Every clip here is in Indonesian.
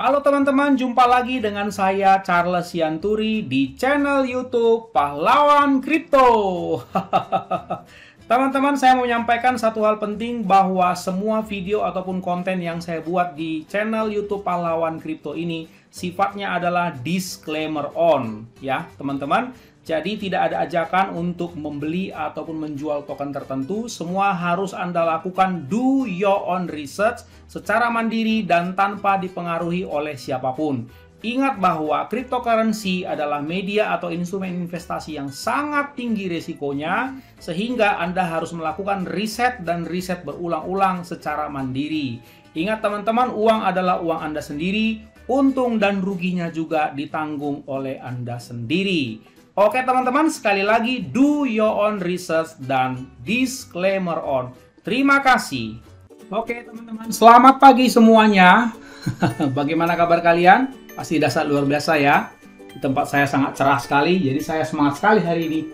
Halo teman-teman, jumpa lagi dengan saya Charles Yanturi di channel YouTube Pahlawan Kripto. Teman-teman, saya mau menyampaikan satu hal penting bahwa semua video ataupun konten yang saya buat di channel YouTube Pahlawan Kripto ini sifatnya adalah disclaimer on, ya teman-teman. Jadi tidak ada ajakan untuk membeli ataupun menjual token tertentu. Semua harus Anda lakukan do your own research secara mandiri dan tanpa dipengaruhi oleh siapapun. Ingat bahwa cryptocurrency adalah media atau instrumen investasi yang sangat tinggi risikonya, sehingga Anda harus melakukan riset dan riset berulang-ulang secara mandiri. Ingat teman-teman, uang adalah uang Anda sendiri, untung dan ruginya juga ditanggung oleh Anda sendiri. Oke teman-teman, sekali lagi do your own research dan disclaimer on. Terima kasih. Oke teman-teman, selamat pagi semuanya. Bagaimana kabar kalian? Pasti dasar luar biasa ya. Di tempat saya sangat cerah sekali, jadi saya semangat sekali hari ini.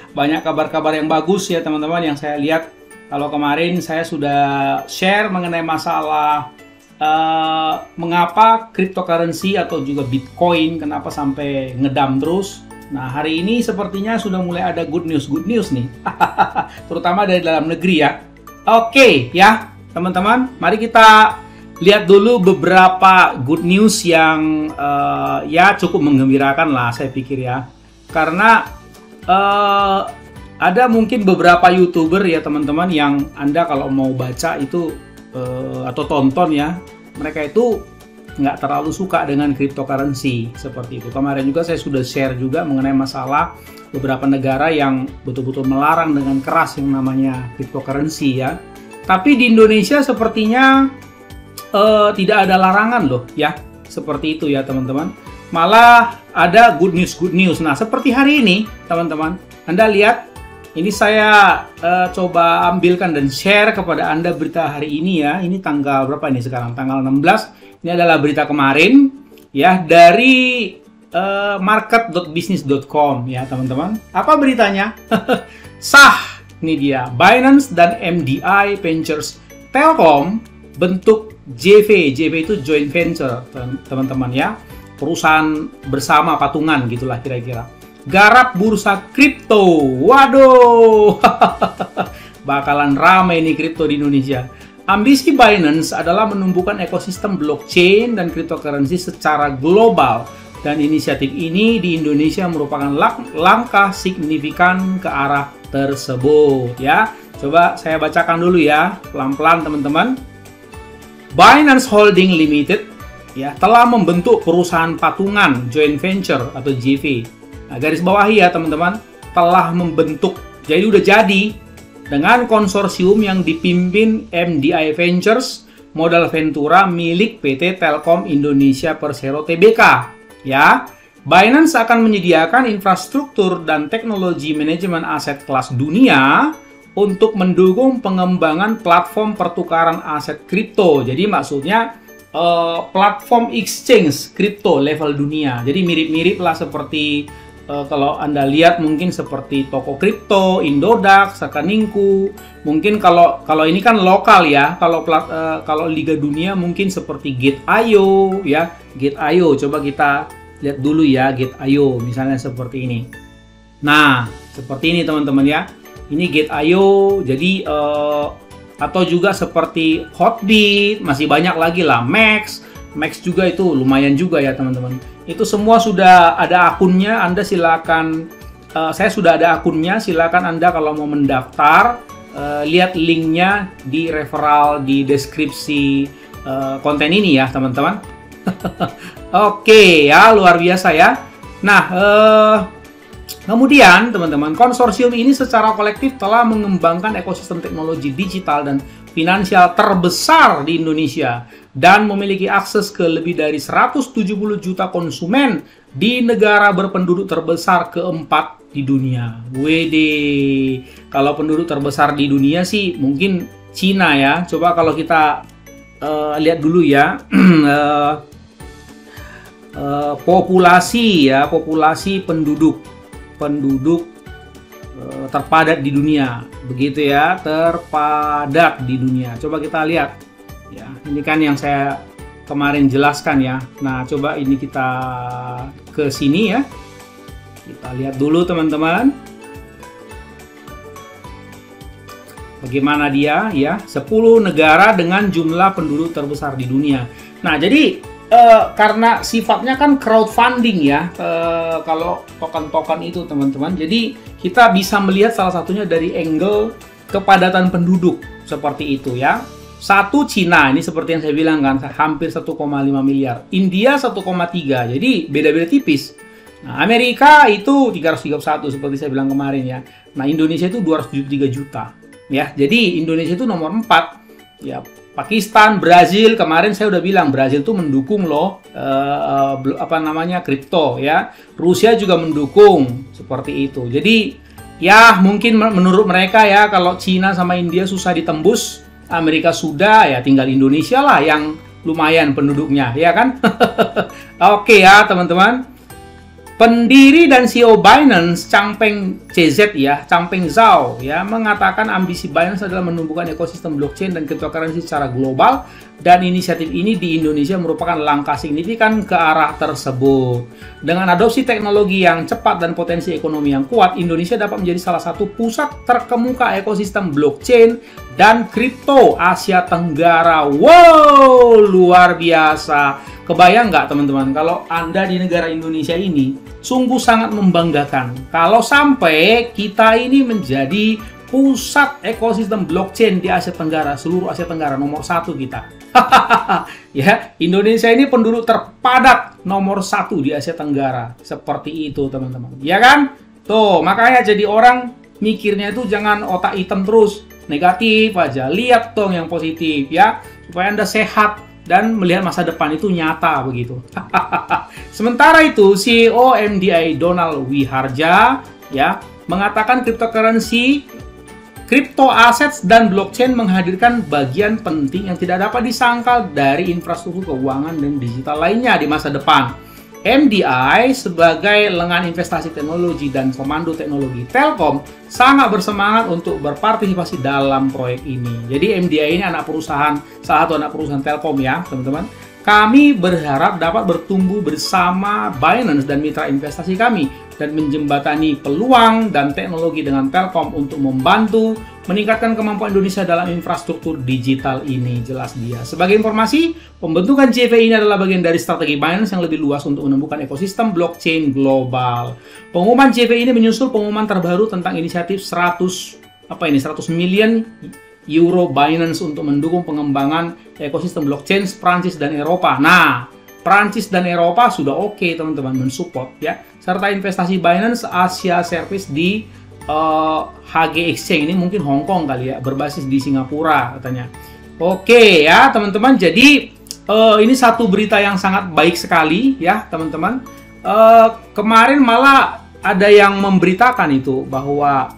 Banyak kabar-kabar yang bagus ya teman-teman yang saya lihat. Kalau kemarin saya sudah share mengenai masalah mengapa cryptocurrency atau juga Bitcoin kenapa sampai ngedam terus. Nah hari ini sepertinya sudah mulai ada good news nih. Terutama dari dalam negeri ya. Oke ya teman-teman, mari kita lihat dulu beberapa good news yang ya cukup menggembirakan lah saya pikir ya. Karena ada mungkin beberapa YouTuber ya teman-teman yang Anda kalau mau baca itu atau tonton ya, mereka itu nggak terlalu suka dengan cryptocurrency seperti itu. Kemarin juga saya sudah share juga mengenai masalah beberapa negara yang betul-betul melarang dengan keras yang namanya cryptocurrency ya. Tapi di Indonesia sepertinya tidak ada larangan loh ya, seperti itu ya teman-teman. Malah ada good news. Nah seperti hari ini teman-teman, Anda lihat. Ini saya coba ambilkan dan share kepada Anda berita hari ini ya. Ini tanggal berapa ini sekarang? Tanggal 16. Ini adalah berita kemarin ya dari market.business.com ya teman-teman. Apa beritanya? Sah. Ini dia. Binance dan MDI Ventures Telkom bentuk JV. JV itu joint venture teman-teman ya. Perusahaan bersama patungan gitulah kira-kira. Garap bursa kripto. Waduh. Bakalan ramai nih kripto di Indonesia. Ambisi Binance adalah menumbuhkan ekosistem blockchain dan cryptocurrency secara global. Dan inisiatif ini di Indonesia merupakan langkah signifikan ke arah tersebut ya. Coba saya bacakan dulu ya, pelan-pelan teman-teman. Binance Holding Limited ya telah membentuk perusahaan patungan joint venture atau JV. Nah, garis bawahi ya teman-teman, telah membentuk, jadi udah jadi dengan konsorsium yang dipimpin MDI Ventures, modal Ventura milik PT Telkom Indonesia Persero Tbk. Ya, Binance akan menyediakan infrastruktur dan teknologi manajemen aset kelas dunia untuk mendukung pengembangan platform pertukaran aset kripto. Jadi maksudnya platform exchange kripto level dunia. Jadi mirip-mirip lah seperti kalau Anda lihat mungkin seperti Toko Kripto, Indodax, Sakaninku. Mungkin kalau ini kan lokal ya. Kalau Liga Dunia mungkin seperti Gate.io ya. Gate.io coba kita lihat dulu ya Gate.io misalnya seperti ini. Nah, seperti ini teman-teman ya. Ini Gate.io. Jadi atau juga seperti Hotbit, masih banyak lagi lah. Max juga itu lumayan juga ya teman-teman. Itu semua sudah ada akunnya. Anda silakan, saya sudah ada akunnya. Silakan Anda kalau mau mendaftar, lihat linknya di referral di deskripsi konten ini ya teman-teman. Oke ya, luar biasa ya. Nah, kemudian teman-teman, konsorsium ini secara kolektif telah mengembangkan ekosistem teknologi digital dan finansial terbesar di Indonesia dan memiliki akses ke lebih dari 170 juta konsumen di negara berpenduduk terbesar keempat di dunia. Wede, kalau penduduk terbesar di dunia sih mungkin Cina ya. Coba kalau kita lihat dulu ya populasi ya, populasi penduduk terpadat di dunia, begitu ya, terpadat di dunia. Coba kita lihat ya, ini kan yang saya kemarin jelaskan ya. Nah, coba ini kita ke sini ya. Kita lihat dulu teman-teman. Bagaimana dia ya, 10 negara dengan jumlah penduduk terbesar di dunia. Nah, jadi karena sifatnya kan crowdfunding ya, kalau token-token itu teman-teman. Jadi kita bisa melihat salah satunya dari angle kepadatan penduduk seperti itu ya. Satu Cina, ini seperti yang saya bilang kan, hampir 1,5 miliar. India 1,3, jadi beda-beda tipis. Nah, Amerika itu 331 seperti saya bilang kemarin ya. Nah, Indonesia itu 273 juta. Ya, jadi Indonesia itu nomor 4. Ya, Pakistan, Brazil, kemarin saya udah bilang Brazil tuh mendukung loh kripto ya. Rusia juga mendukung seperti itu. Jadi ya mungkin menurut mereka ya, kalau Cina sama India susah ditembus, Amerika sudah, ya tinggal Indonesia lah yang lumayan penduduknya, ya kan? Oke ya teman-teman. Pendiri dan CEO Binance, Changpeng CZ ya, Changpeng Zhao ya, mengatakan ambisi Binance adalah menumbuhkan ekosistem blockchain dan cryptocurrency secara global, dan inisiatif ini di Indonesia merupakan langkah signifikan ke arah tersebut. Dengan adopsi teknologi yang cepat dan potensi ekonomi yang kuat, Indonesia dapat menjadi salah satu pusat terkemuka ekosistem blockchain dan kripto Asia Tenggara. Wow, luar biasa. Kebayang nggak teman-teman, kalau Anda di negara Indonesia ini sungguh sangat membanggakan kalau sampai kita ini menjadi pusat ekosistem blockchain di Asia Tenggara, seluruh Asia Tenggara, nomor 1 kita. Ya, Indonesia ini penduduk terpadat nomor 1 di Asia Tenggara. Seperti itu teman-teman, ya kan? Tuh, makanya jadi orang mikirnya itu jangan otak hitam terus, negatif aja. Lihat dong yang positif ya, supaya Anda sehat dan melihat masa depan itu nyata begitu. Sementara itu, CEO MDI Donald Wiharja ya mengatakan cryptocurrency, crypto assets dan blockchain menghadirkan bagian penting yang tidak dapat disangkal dari infrastruktur keuangan dan digital lainnya di masa depan. MDI sebagai lengan investasi teknologi dan komando teknologi Telkom sangat bersemangat untuk berpartisipasi dalam proyek ini. Jadi MDI ini salah satu anak perusahaan Telkom ya teman-teman. Kami berharap dapat bertumbuh bersama Binance dan mitra investasi kami dan menjembatani peluang dan teknologi dengan Telkom untuk membantu meningkatkan kemampuan Indonesia dalam infrastruktur digital ini, jelas dia. Sebagai informasi, pembentukan JV ini adalah bagian dari strategi Binance yang lebih luas untuk menemukan ekosistem blockchain global. Pengumuman JV ini menyusul pengumuman terbaru tentang inisiatif 100 million euro Binance untuk mendukung pengembangan ekosistem blockchain Prancis dan Eropa. Nah, Prancis dan Eropa sudah oke teman-teman, mensupport ya. Serta investasi Binance Asia Service di HG Exchange, ini mungkin Hong Kong kali ya, berbasis di Singapura katanya. Oke ya teman-teman, jadi ini satu berita yang sangat baik sekali ya teman-teman. Kemarin malah ada yang memberitakan itu bahwa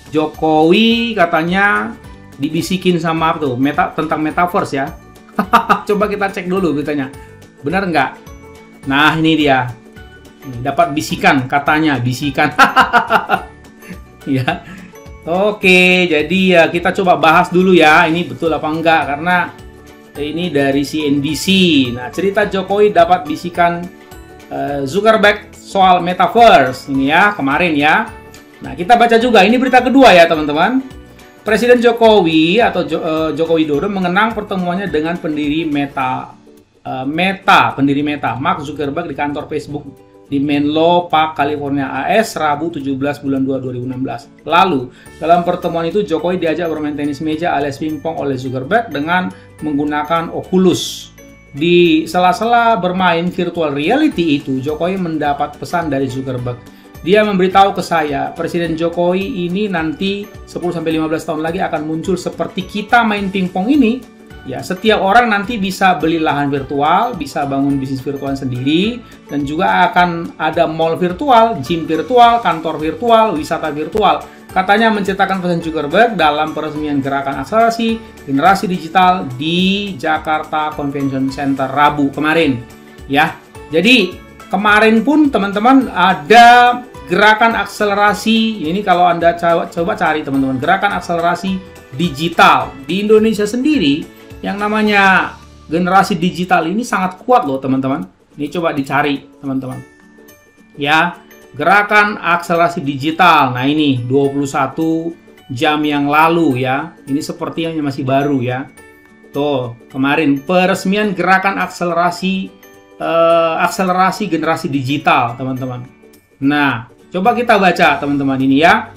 Jokowi katanya dibisikin sama tuh tentang metaverse ya. Coba kita cek dulu beritanya, benar nggak? Nah ini dia, dapat bisikan, katanya bisikan. Ya, oke, jadi ya kita coba bahas dulu ya, ini betul apa enggak, karena ini dari CNBC. Nah, cerita Jokowi dapat bisikan Zuckerberg soal metaverse ini ya kemarin ya. Nah, kita baca juga, ini berita kedua ya teman-teman. Presiden Jokowi atau Joko Widodo mengenang pertemuannya dengan pendiri Meta, Mark Zuckerberg di kantor Facebook di Menlo Park, California, AS, Rabu 17 bulan 2 2016. Lalu, dalam pertemuan itu Jokowi diajak bermain tenis meja alias pingpong oleh Zuckerberg dengan menggunakan Oculus. Di sela-sela bermain virtual reality itu, Jokowi mendapat pesan dari Zuckerberg. Dia memberitahu ke saya, Presiden Jokowi ini nanti 10-15 tahun lagi akan muncul seperti kita main pingpong ini. Ya, setiap orang nanti bisa beli lahan virtual, bisa bangun bisnis virtual sendiri, dan juga akan ada mall virtual, gym virtual, kantor virtual, wisata virtual. Katanya menceritakan pesan Zuckerberg dalam peresmian gerakan akselerasi generasi digital di Jakarta Convention Center Rabu kemarin. Ya, jadi kemarin pun teman-teman ada gerakan akselerasi, ini kalau Anda coba cari teman-teman, gerakan akselerasi digital di Indonesia sendiri yang namanya generasi digital ini sangat kuat loh teman-teman. Ini coba dicari teman-teman. Ya, gerakan akselerasi digital. Nah ini 21 jam yang lalu ya. Ini sepertinya masih baru ya. Tuh, kemarin peresmian gerakan akselerasi generasi digital teman-teman. Nah, coba kita baca teman-teman ini ya.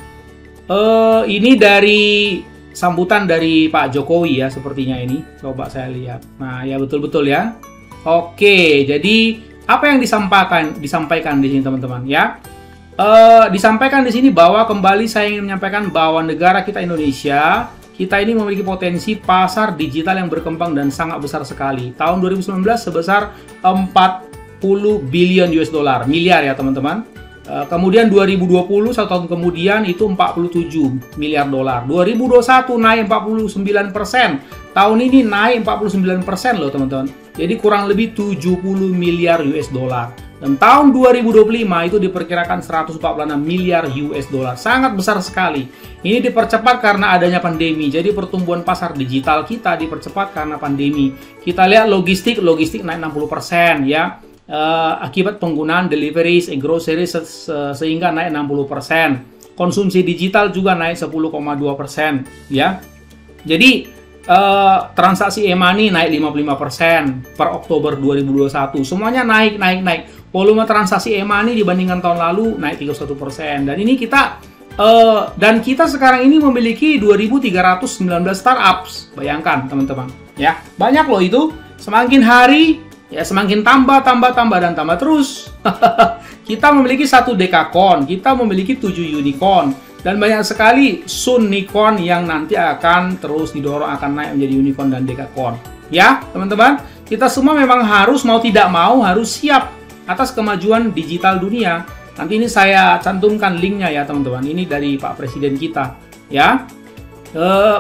Ini dari sambutan dari Pak Jokowi ya, sepertinya ini. Coba saya lihat. Nah, ya betul-betul ya. Oke, jadi apa yang disampaikan di sini teman-teman ya? Disampaikan di sini bahwa kembali saya ingin menyampaikan bahwa negara kita Indonesia, kita ini memiliki potensi pasar digital yang berkembang dan sangat besar sekali. Tahun 2019 sebesar 40 billion US dollar, miliar ya teman-teman. Kemudian 2020, 1 tahun kemudian itu 47 miliar dolar. 2021 naik 49%. Tahun ini naik 49% loh teman-teman. Jadi kurang lebih 70 miliar US dollar. Dan tahun 2025 itu diperkirakan 146 miliar US dollar. Sangat besar sekali. Ini dipercepat karena adanya pandemi. Jadi pertumbuhan pasar digital kita dipercepat karena pandemi. Kita lihat logistik naik 60% ya. Akibat penggunaan deliveries, groceries sehingga naik 60%. Konsumsi digital juga naik 10,2% ya. Jadi transaksi e-money naik 55% per Oktober 2021. Semuanya naik. Volume transaksi e-money dibandingkan tahun lalu naik 31%. Dan ini kita sekarang ini memiliki 2.319 startups. Bayangkan teman-teman ya. Banyak loh itu. Semakin hari ya semakin tambah dan tambah terus. Kita memiliki 1 dekakorn, kita memiliki 7 unicorn, dan banyak sekali unicorn yang nanti akan terus didorong akan naik menjadi unicorn dan dekakorn. Ya, teman-teman, kita semua memang harus mau tidak mau harus siap atas kemajuan digital dunia. Nanti ini saya cantumkan linknya ya, teman-teman. Ini dari Pak Presiden kita, ya.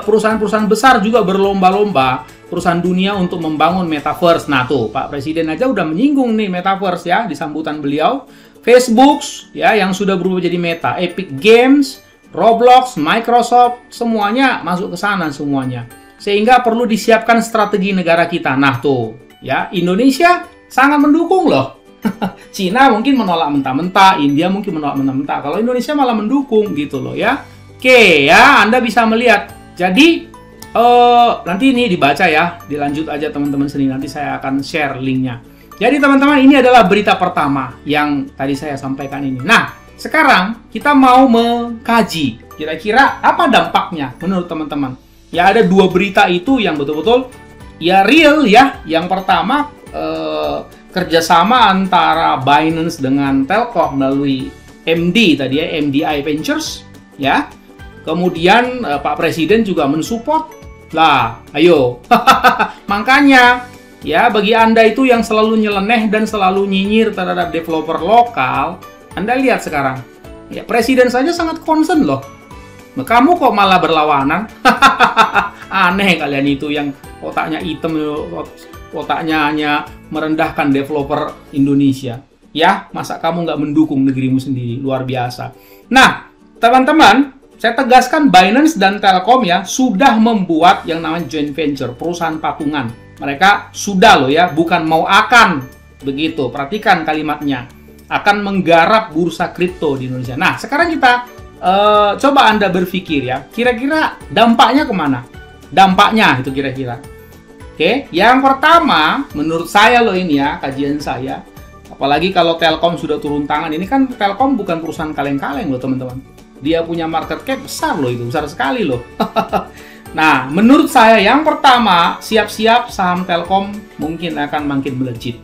Perusahaan-perusahaan besar juga berlomba-lomba, perusahaan dunia untuk membangun metaverse. Nah tuh, Pak Presiden aja udah menyinggung nih metaverse ya di sambutan beliau. Facebook ya yang sudah berubah jadi Meta, Epic Games, Roblox, Microsoft, semuanya masuk ke sana semuanya. Sehingga perlu disiapkan strategi negara kita. Nah tuh, ya Indonesia sangat mendukung loh. Cina mungkin menolak mentah-mentah, India mungkin menolak mentah-mentah. Kalau Indonesia malah mendukung gitu loh ya. Oke ya, Anda bisa melihat. Jadi nanti ini dibaca ya, dilanjut aja teman-teman sendiri. Nanti saya akan share linknya. Jadi teman-teman, ini adalah berita pertama yang tadi saya sampaikan ini. Nah, sekarang kita mau mengkaji kira-kira apa dampaknya menurut teman-teman. Ya ada 2 berita itu yang betul-betul ya real ya. Yang pertama kerjasama antara Binance dengan Telkom melalui MD tadi ya, MDI Ventures ya. Kemudian Pak Presiden juga mensupport. Lah, ayo. Makanya ya, bagi Anda itu yang selalu nyeleneh dan selalu nyinyir terhadap developer lokal, Anda lihat sekarang. Ya, Presiden saja sangat concern loh. Kamu kok malah berlawanan? Aneh kalian itu yang otaknya hitam, otaknya hanya merendahkan developer Indonesia. Ya, masa kamu nggak mendukung negerimu sendiri? Luar biasa. Nah, teman-teman, saya tegaskan Binance dan Telkom ya sudah membuat yang namanya joint venture, perusahaan patungan. Mereka sudah loh ya, bukan mau akan. Begitu, perhatikan kalimatnya. Akan menggarap bursa kripto di Indonesia. Nah, sekarang kita coba Anda berpikir ya, kira-kira dampaknya kemana? Dampaknya itu kira-kira. Oke, yang pertama, menurut saya loh ini ya, kajian saya. Apalagi kalau Telkom sudah turun tangan. Ini kan Telkom bukan perusahaan kaleng-kaleng loh teman-teman. Dia punya market cap besar loh itu, besar sekali loh. Nah, menurut saya yang pertama, siap-siap saham Telkom mungkin akan makin melejit.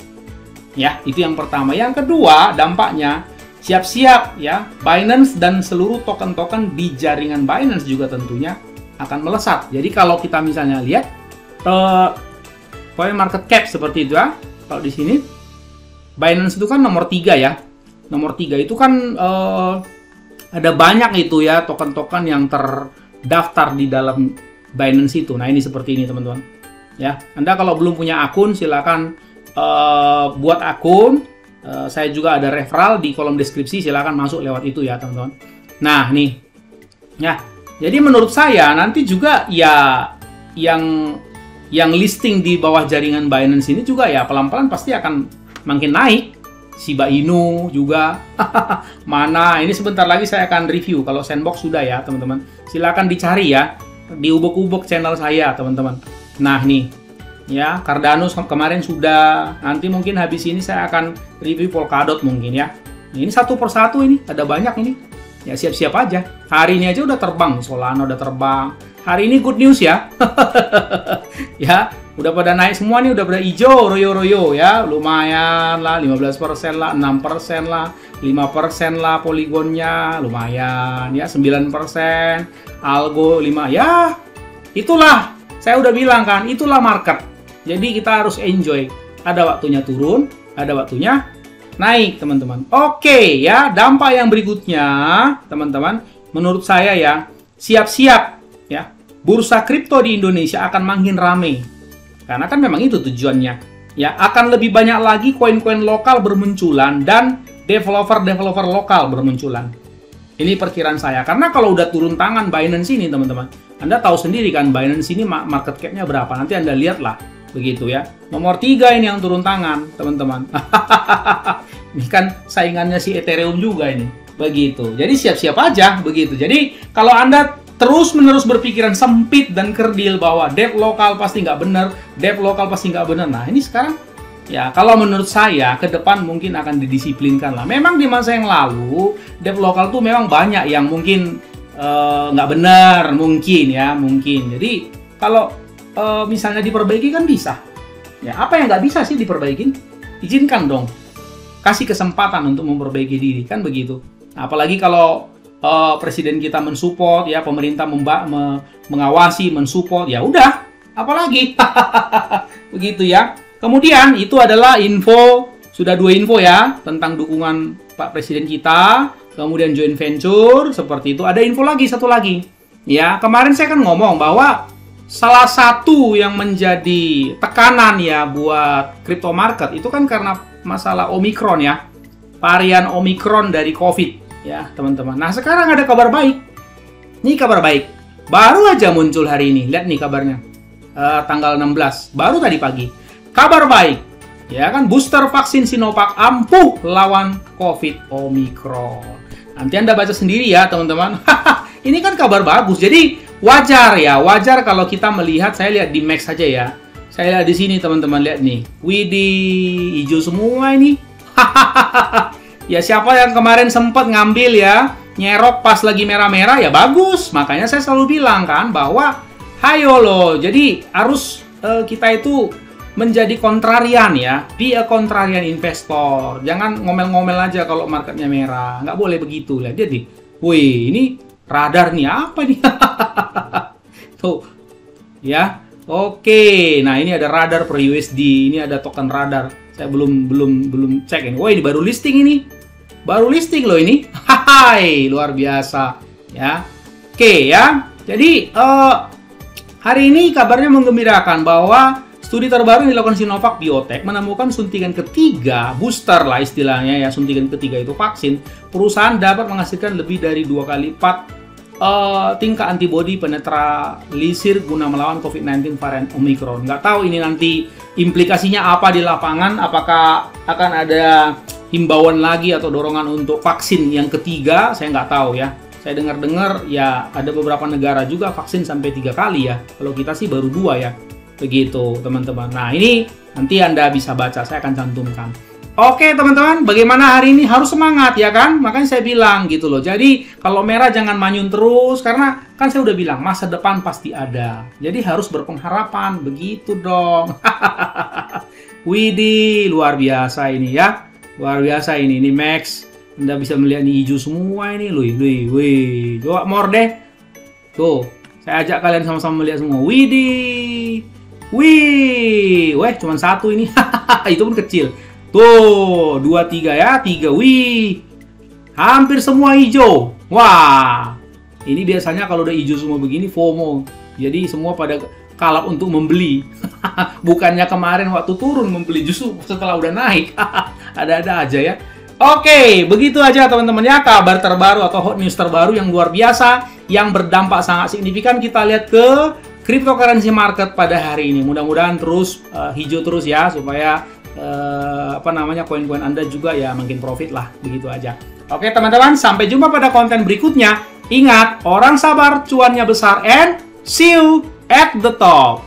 Ya, itu yang pertama. Yang kedua, dampaknya siap-siap ya, Binance dan seluruh token-token di jaringan Binance juga tentunya akan melesat. Jadi kalau kita misalnya lihat market cap seperti itu ya, kalau di sini Binance itu kan nomor 3 ya. Nomor 3 itu kan ada banyak itu ya token-token yang terdaftar di dalam Binance itu. Nah, ini seperti ini teman-teman. Ya, Anda kalau belum punya akun silakan buat akun. Saya juga ada referral di kolom deskripsi, silakan masuk lewat itu ya, teman-teman. Nah, nih. Ya. Jadi menurut saya nanti juga ya yang yang listing di bawah jaringan Binance ini juga ya pelan-pelan pasti akan makin naik. Shiba Inu juga. Mana? Ini sebentar lagi saya akan review. Kalau Sandbox sudah ya, teman-teman. Silakan dicari ya. Diubek-ubek channel saya, teman-teman. Nah, nih. Ya, Cardano kemarin sudah. Nanti mungkin habis ini saya akan review Polkadot mungkin ya. Ini satu persatu ini. Ada banyak ini. Ya, siap-siap aja. Hari ini aja udah terbang. Solana udah terbang. Hari ini good news ya. Ya, udah pada naik semua nih, udah pada hijau, royo-royo ya. Lumayan lah, 15% lah, 6% lah, 5% lah poligonnya, lumayan ya, 9%, algo 5. Ya, itulah. Saya udah bilang kan, itulah market. Jadi kita harus enjoy. Ada waktunya turun, ada waktunya naik, teman-teman. Oke ya, dampak yang berikutnya, teman-teman, menurut saya ya, siap-siap ya. Bursa kripto di Indonesia akan makin ramai. Karena kan memang itu tujuannya. Ya, akan lebih banyak lagi koin-koin lokal bermunculan dan developer-developer lokal bermunculan. Ini perkiraan saya. Karena kalau udah turun tangan Binance ini, teman-teman, Anda tahu sendiri kan Binance ini market cap-nya berapa. Nanti Anda lihatlah. Begitu ya. Nomor 3 ini yang turun tangan, teman-teman. Ini kan saingannya si Ethereum juga ini. Begitu. Jadi siap-siap aja. Begitu. Jadi kalau Anda terus-menerus berpikiran sempit dan kerdil bahwa dev lokal pasti nggak benar, dev lokal pasti nggak benar. Nah, ini sekarang, ya kalau menurut saya, ke depan mungkin akan didisiplinkan lah. Memang di masa yang lalu, dev lokal tuh memang banyak yang mungkin nggak benar, mungkin ya, mungkin. Jadi, kalau misalnya diperbaiki kan bisa. Ya, apa yang nggak bisa sih diperbaikin? Izinkan dong. Kasih kesempatan untuk memperbaiki diri, kan begitu. Nah, apalagi kalau presiden kita mensupport ya, pemerintah mengawasi, mensupport, ya udah, apalagi. Begitu ya. Kemudian itu adalah info, sudah 2 info ya tentang dukungan Pak Presiden kita, kemudian joint venture seperti itu. Ada info lagi, satu lagi. Ya, kemarin saya kan ngomong bahwa salah satu yang menjadi tekanan ya buat crypto market itu kan karena masalah Omicron ya. Varian Omicron dari COVID. Ya, teman-teman. Nah, sekarang ada kabar baik. Ini kabar baik. Baru aja muncul hari ini. Lihat nih kabarnya. Tanggal 16. Baru tadi pagi. Kabar baik. Ya kan, booster vaksin Sinovac ampuh lawan COVID Omicron. Nanti Anda baca sendiri ya, teman-teman. Ini kan kabar bagus. Jadi, wajar ya. Wajar kalau kita melihat, saya lihat di Max saja ya. Saya lihat di sini, teman-teman. Lihat nih. Widih, hijau semua ini. Ya, siapa yang kemarin sempat ngambil ya, nyerok pas lagi merah-merah, ya bagus. Makanya saya selalu bilang kan, bahwa hayo loh, jadi harus kita itu menjadi kontrarian ya. Be a contrarian investor. Jangan ngomel-ngomel aja kalau marketnya merah. Nggak boleh begitu. Lihat jadi, wih, ini radar nih, apa nih? Tuh, ya. Oke, nah ini ada radar per USD, ini ada token radar. Saya belum cek ini. Wah, ini baru listing ini. Baru listing loh ini. Hai, luar biasa ya. Oke ya. Jadi hari ini kabarnya menggembirakan bahwa studi terbaru yang dilakukan Sinovac Biotech menemukan suntikan ketiga, booster lah istilahnya ya, suntikan ketiga itu vaksin, perusahaan dapat menghasilkan lebih dari 2 kali lipat tingkat antibodi penetralisir guna melawan COVID-19 varian Omicron. Nggak tahu ini nanti implikasinya apa di lapangan, apakah akan ada himbauan lagi atau dorongan untuk vaksin yang ketiga, saya nggak tahu ya. Saya dengar-dengar ya ada beberapa negara juga vaksin sampai 3 kali ya. Kalau kita sih baru 2 ya. Begitu teman-teman. Nah ini nanti Anda bisa baca, saya akan cantumkan. Oke teman-teman, bagaimana hari ini? Harus semangat ya kan? Makanya saya bilang gitu loh. Jadi kalau merah jangan manyun terus, karena kan saya udah bilang masa depan pasti ada. Jadi harus berpengharapan, begitu dong. Widih, luar biasa ini ya. Luar biasa ini Max. Anda bisa melihat nih hijau semua ini loh. Wih. Coba more deh. Tuh, saya ajak kalian sama-sama melihat semua. Widih. Weh, cuma 1 ini. Itu pun kecil. Tuh, 2, 3 ya, 3. Wih, hampir semua hijau. Wah, ini biasanya kalau udah hijau semua begini FOMO. Jadi semua pada kalap untuk membeli. Bukannya kemarin waktu turun membeli, justru setelah udah naik. Ada-ada aja ya. Oke, begitu aja teman-teman ya, kabar terbaru atau hot news terbaru yang luar biasa, yang berdampak sangat signifikan. Kita lihat ke cryptocurrency market pada hari ini. Mudah-mudahan terus hijau terus ya, supaya koin-koin Anda juga ya makin profit lah, begitu aja. Oke teman-teman, sampai jumpa pada konten berikutnya. Ingat, orang sabar cuannya besar, and see you at the top.